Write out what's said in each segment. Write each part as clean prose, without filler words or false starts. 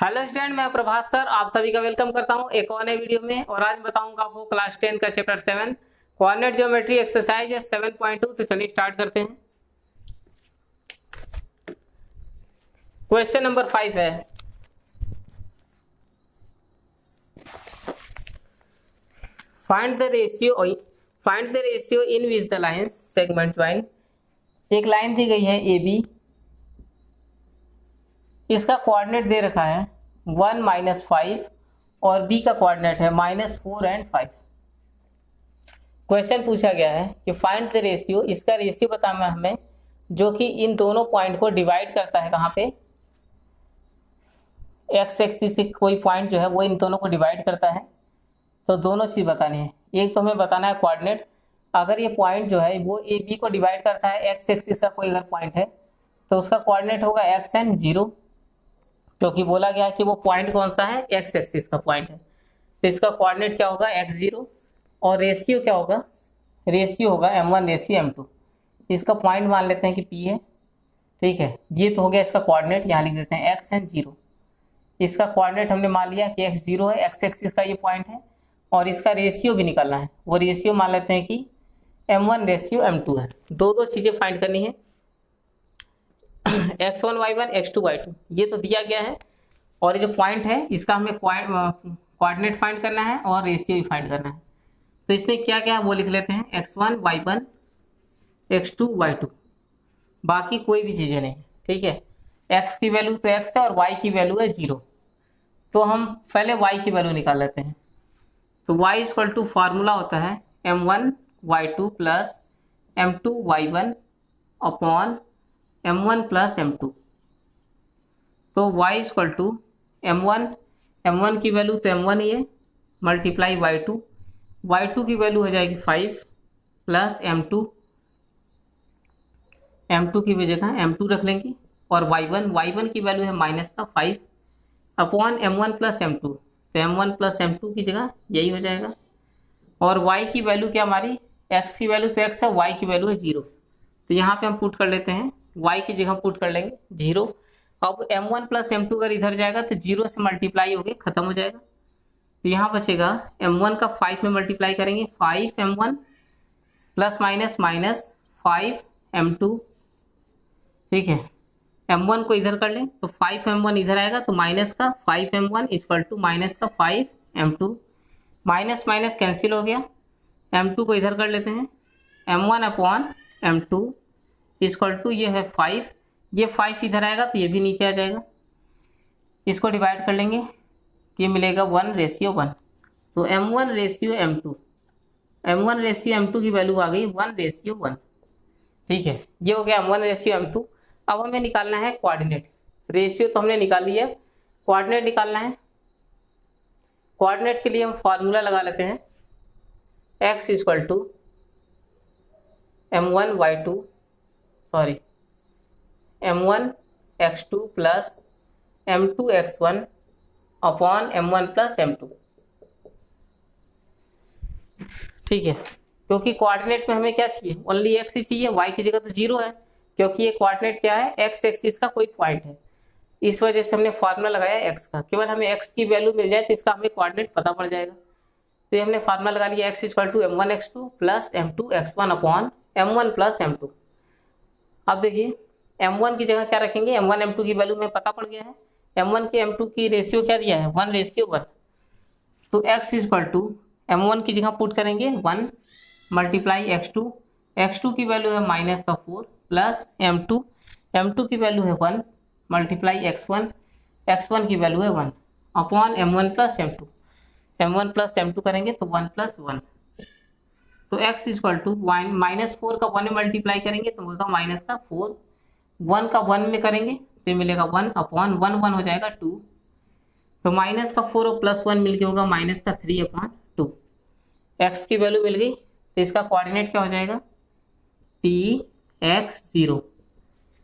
Hello student, मैं प्रभात sir आप सभी का वेलकम करता हूं एक और नए वीडियो में। और आज बताऊंगा आपको क्लास 10 का चैप्टर 7 कोऑर्डिनेट ज्योमेट्री एक्सरसाइज है 7.2। तो चलिए स्टार्ट करते हैं। क्वेश्चन नंबर 5 है, find the ratio in which the lines segment join. एक लाइन दी गई है ए बी, इसका कोऑर्डिनेट दे रखा है 1 -5 और बी का कोऑर्डिनेट है -4 और 5। क्वेश्चन पूछा गया है कि फाइंड द रेशियो, इसका रेशियो बताना हमें जो कि इन दोनों पॉइंट को डिवाइड करता है। कहाँ पे? एक्स एक्सिस से कोई पॉइंट जो है वो इन दोनों को डिवाइड करता है। तो दोनों चीज बतानी है। एक तो हमें बताना है कोऑर्डिनेट, अगर ये पॉइंट जो है वो ए बी को डिवाइड करता है, एक्स एक्सिस का कोई अगर पॉइंट है तो उसका कोऑर्डिनेट होगा एक्स एंड 0, क्योंकि बोला गया है कि वो पॉइंट कौन सा है, एक्स एक्सिस का पॉइंट है। तो इसका कोऑर्डिनेट क्या होगा, x0। और रेशियो क्या होगा, रेशियो होगा m1 रेशियो m2। इसका पॉइंट मान लेते हैं कि p है, ठीक है। ये तो हो गया इसका कोऑर्डिनेट, यहाँ लिख देते हैं x एंड 0। इसका कोऑर्डिनेट हमने मान लिया कि x0 है, एक्स एक्सिस का ये पॉइंट है। और इसका रेशियो भी निकालना है, वो रेशियो मान लेते हैं कि m1 रेशियो m2 है। दो चीजें फाइंड करनी है, x1 y1 x2 y2 ये तो दिया गया है। और ये जो पॉइंट है इसका हमें कोऑर्डिनेट फाइंड करना है और रेशियो भी फाइंड करना है। तो इसमें क्या क्या वो लिख लेते हैं, x1 y1 x2 y2, बाकी कोई भी चीज़ें नहीं, ठीक है। x की वैल्यू तो x है और y की वैल्यू है 0। तो हम पहले y की वैल्यू निकाल लेते हैं। तो y इक्वल टू फार्मूला होता है m1 y2 plus m2 y1 upon m1 plus m2। तो y इक्वल टू m1 की वैल्यू तो m1 ही है, मल्टीप्लाई y2 की वैल्यू हो जाएगी 5 प्लस m2 की जगह m2 रख लेंगे। और y1 की वैल्यू है -5 अपॉन m1 प्लस m2। तो m1 प्लस m2 की जगह यही हो जाएगा। और y की वैल्यू क्या हमारी, x की वैल्यू तो x है, y की वैल्यू है 0। तो यहाँ पे हम पुट कर लेते हैं, y की जगह पुट कर लेंगे 0। अब m1 प्लस m2 अगर इधर जाएगा तो 0 से मल्टीप्लाई होके खत्म हो जाएगा। तो यहाँ बचेगा m1 का 5 में मल्टीप्लाई करेंगे, 5m1 प्लस माइनस -5m2, ठीक है। m1 को इधर कर लें तो 5m1 इधर आएगा तो माइनस का 5m1 इक्वल टू माइनस का 5m2, माइनस माइनस कैंसिल हो गया। m2 को इधर कर लेते हैं, m1 upon m2 equal to ये है 5, ये 5 इधर आएगा तो ये भी नीचे आ जाएगा। इसको डिवाइड कर लेंगे तो ये मिलेगा 1:1। तो m1 रेशियो m2 की वैल्यू आ गई 1:1, ठीक है। ये हो गया m1 रेशियो m2। अब हमें निकालना है कोऑर्डिनेट। रेशियो तो हमने निकाल लिया, कोऑर्डिनेट निकालना है। कोऑर्डिनेट के लिए हम फॉर्मूला लगा लेते हैं, x equal to m1 x2 plus m2 x1 upon m1 plus m2, ठीक है। क्योंकि कोऑर्डिनेट में हमें क्या चाहिए, ओनली x ही चाहिए, y की जगह तो 0 है, क्योंकि ये कोऑर्डिनेट क्या है, x एक्सिस का कोई पॉइंट है। इस वजह से हमने फार्मूला लगाया x का, केवल हमें x की वैल्यू मिल जाए तो इसका हमें कोऑर्डिनेट पता पड़ जाएगा। तो ये हमने फार्मूला लगा लिया, x equal to m1 x2 plus m2 x1 upon m1 plus m2। अब देखिए m1 की जगह क्या रखेंगे, m1 m2 की वैल्यू में पता पड़ गया है। m1 की m2 की रेशियो क्या दिया है, 1:1। तो x इक्वल टू m1 की जगह पुट करेंगे 1 मल्टीप्लाई x2 की वैल्यू है -4 प्लस m2 की वैल्यू है 1 मल्टीप्लाई x1 की वैल्यू है 1 अपॉन m1 प्लस m2 करेंगे तो 1 + 1। तो x इक्वल टू -4 का 1 में मल्टीप्लाई करेंगे तो होगा -4, 1 का 1 में करेंगे तो मिलेगा 1 अपॉन 1 हो जाएगा 2। तो -4 और +1 मिलके होगा -3/2। x की वैल्यू मिल गई, तो इसका कोऑर्डिनेट क्या हो जाएगा, px0।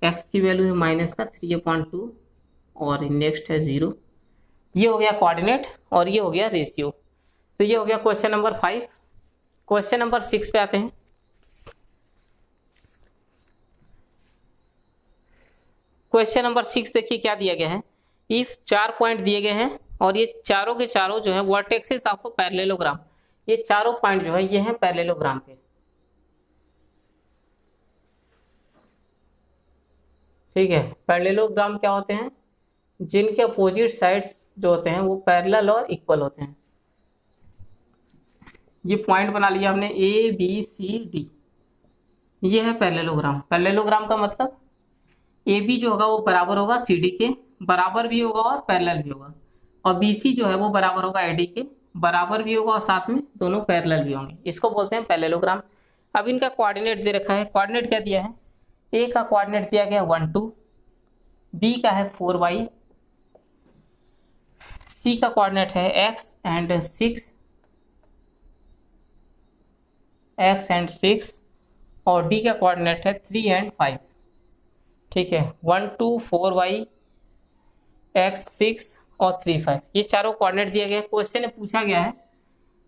x की वैल्यू है -3/2 और नेक्स्ट है 0। ये हो गया कोऑर्डिनेट और ये हो गया रेशियो। तो ये हो गया क्वेश्चन नंबर 5। क्वेश्चन नंबर 6 पे आते हैं। क्वेश्चन नंबर 6 देखिए क्या दिया गया है इफ 4 पॉइंट दिए गए हैं और ये चारों के चारों जो है वर्टेक्सेस ऑफ पैरेललोग्राम, ये चारों पॉइंट जो है ये हैं पैरेललोग्राम के। ठीक है, पैरेललोग्राम क्या होते हैं? जिनके अपोजिट साइड्स जो होते हैं वो पैरेलल और इक्वल होते हैं। ये पॉइंट बना लिया हमने ए बी सी डी, ये है पैरेललोग्राम। पैरेललोग्राम का मतलब ए बी जो होगा वो बराबर होगा सी डी के, बराबर भी होगा और पैरेलल भी होगा, और बी सी जो है वो बराबर होगा ए डी के, बराबर भी होगा और साथ में दोनों पैरेलल भी होंगे। इसको बोलते हैं पैरेललोग्राम। अब इनका कोऑर्डिनेट दे रखा है। कोऑर्डिनेट क्या दिया है? ए का कोऑर्डिनेट दिया गया 1 2, बी का है 4y, सी का कोऑर्डिनेट है x एंड 6 और डी का कोऑर्डिनेट है 3 एंड 5। ठीक है, 1 2 4y x 6 और 3 5, ये चारों कोऑर्डिनेट दिए गए। क्वेश्चन में पूछा गया है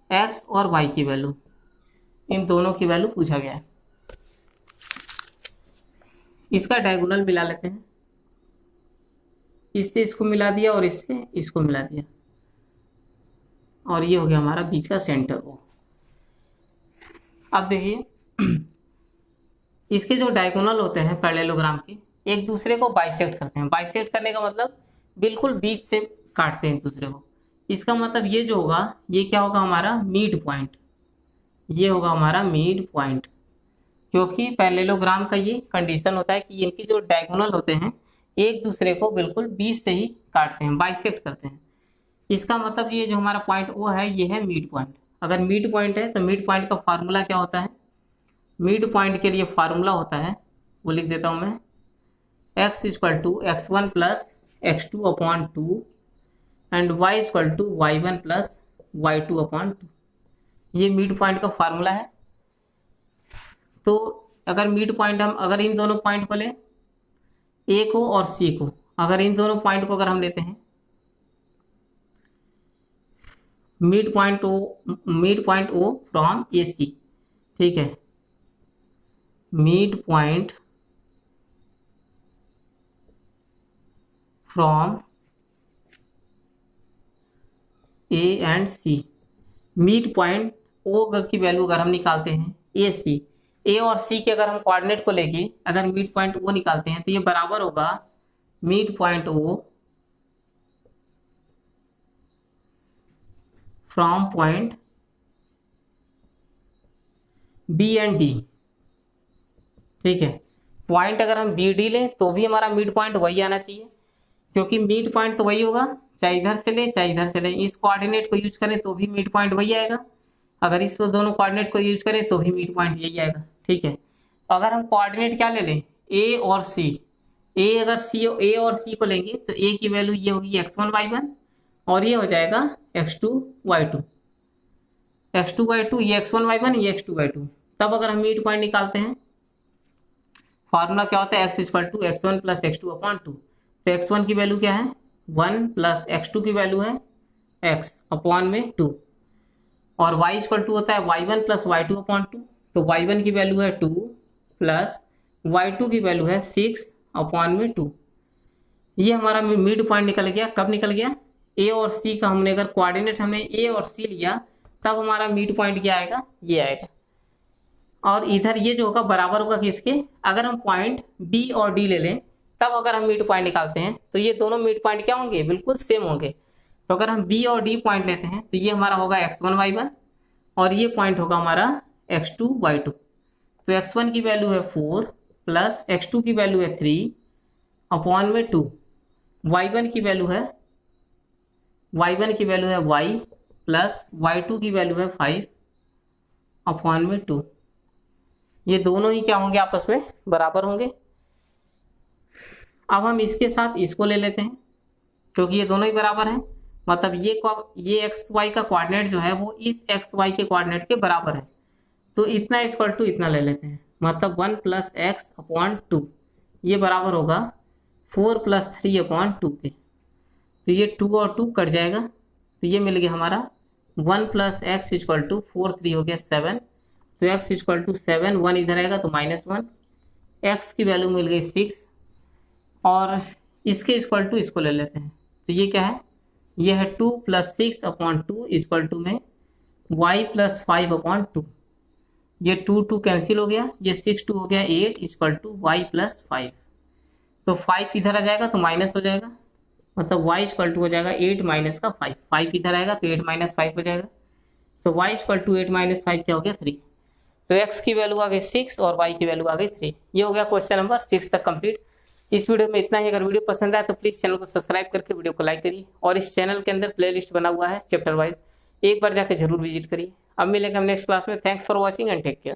x और y की वैल्यू, इन दोनों की वैल्यू पूछा गया है। इसका डायगोनल मिला लेते हैं, इससे इसको मिला दिया और इससे इसको मिला दिया, और ये हो गया हमारा बीच का सेंटर वो। अब देखिए इसके जो डायगोनल होते हैं पैरेललोग्राम के, एक दूसरे को बाइसेक्ट करते हैं। बाइसेक्ट करने का मतलब बिल्कुल बीच से काटते हैं एक दूसरे को। इसका मतलब ये जो होगा ये क्या होगा? हमारा मिड पॉइंट, ये होगा हमारा मिड पॉइंट, क्योंकि पैरेललोग्राम का ये कंडीशन होता है कि इनकी जो डायगोनल होते हैं एक दूसरे को बिल्कुल बीच से ही काटते हैं, बाइसेक्ट करते हैं। इसका मतलब ये जो हमारा पॉइंट वो है ये है मिड पॉइंट। अगर मिड पॉइंट है तो मिड पॉइंट का फार्मूला क्या होता है? मिड पॉइंट के लिए फार्मूला होता है, वो लिख देता हूँ मैं, x = x1 + x2/2 and y = y1 + y2/2। ये मिड पॉइंट का फार्मूला है। तो अगर मिड पॉइंट हम अगर इन दोनों पॉइंट को लें, ए को और सी को, अगर इन दोनों पॉइंट को अगर हम लेते हैं, mid point O from A C, ठीक है, mid point from A and C, mid point O की वैल्यू अगर हम निकालते हैं ए सी, ए और सी के अगर हम कोऑर्डिनेट को लेके अगर मिड पॉइंट ओ निकालते हैं तो ये बराबर होगा mid point O from point B and D. ठीक है, पॉइंट अगर हम बी डी लें तो भी हमारा मिड पॉइंट वही आना चाहिए, क्योंकि मिड पॉइंट तो वही होगा, चाहे इधर से ले चाहे इधर से ले, इस कोऑर्डिनेट को यूज करें तो भी मिड पॉइंट वही आएगा, अगर इस दोनों कोऑर्डिनेट को यूज करें तो भी मिड पॉइंट यही आएगा। ठीक है, अगर हम कोऑर्डिनेट क्या ले लें, ए और सी, ए और सी को लेंगे तो ए की वैल्यू ये होगी x1 y1 और ये हो जाएगा x2 y2, ये x1 y1 ये x2 y2। तब अगर हम मिड पॉइंट निकालते हैं, फार्मूला क्या होता है, x = x1 + x2/2। तो x1 की वैल्यू क्या है 1 + x2 की वैल्यू है x/2, और y = होता है y1 + y2/2। तो y1 की वैल्यू है 2 प्लस y2 की वैल्यू है 6/2। ये हमारा मिड पॉइंट निकल गया। कब निकल गया? ए और सी का हमने अगर कोऑर्डिनेट हमने ए और सी लिया तब हमारा मिड पॉइंट क्या आएगा, ये आएगा। और इधर ये जो होगा बराबर होगा किसके, अगर हम पॉइंट बी और डी ले लें तब अगर हम मिड पॉइंट निकालते हैं तो ये दोनों मिड पॉइंट क्या होंगे, बिल्कुल सेम होंगे। तो अगर हम बी और डी पॉइंट लेते हैं तो ये हमारा होगा x1 y1 और ये पॉइंट होगा हमारा x2 y2। तो x1 की वैल्यू है 4 प्लस x2 की वैल्यू है 3/2, y1 की वैल्यू है y प्लस y2 की वैल्यू है 5/2। ये दोनों ही क्या होंगे, आपस में बराबर होंगे। अब हम इसके साथ इसको ले लेते हैं, क्योंकि ये दोनों ही बराबर हैं, मतलब ये एक्स वाई का कोऑर्डिनेट जो है वो इस एक्स वाई के कोऑर्डिनेट के बराबर है। तो इतना इक्वल टू इतना ले लेते हैं, मतलब 1 + x/2 ये बराबर होगा 4 + 3/2 के। तो ये 2 और 2 कट जाएगा, तो ये मिल गया हमारा 1 + x = 4, 3 हो गया 7। तो x = 7, 1 इधर आएगा तो -1, x की वैल्यू मिल गई 6, और इसके इक्वल टू इसको ले लेते हैं, तो ये क्या है, ये है 2 + 6/2 इक्वल टू में y + 5/2। ये 2 कैंसिल हो गया, ये 6 2 हो गया 8 इक्वल टू y + 5। तो 5 इधर आ जाएगा तो माइनस हो जाएगा, मतलब y इक्वल टू हो जाएगा 8 - का 5। 5 इधर आएगा तो 8 - 5 हो जाएगा। तो y इक्वल टू 8 - 5 क्या हो गया 3। तो x की वैल्यू आ गई 6 और y की वैल्यू आ गई 3। ये हो गया क्वेश्चन नंबर 6 तक कंप्लीट। इस वीडियो में इतना ही। अगर वीडियो पसंद आए तो प्लीज़ चैनल को सब्सक्राइब करके वीडियो को लाइक करिए, और इस चैनल के अंदर प्लेलिस्ट बना हुआ है चैप्टर वाइज, एक बार जाकर जरूर विजिट करिए। अब मिलेंगे हम नेक्स्ट क्लास में। Thanks for watching and take care.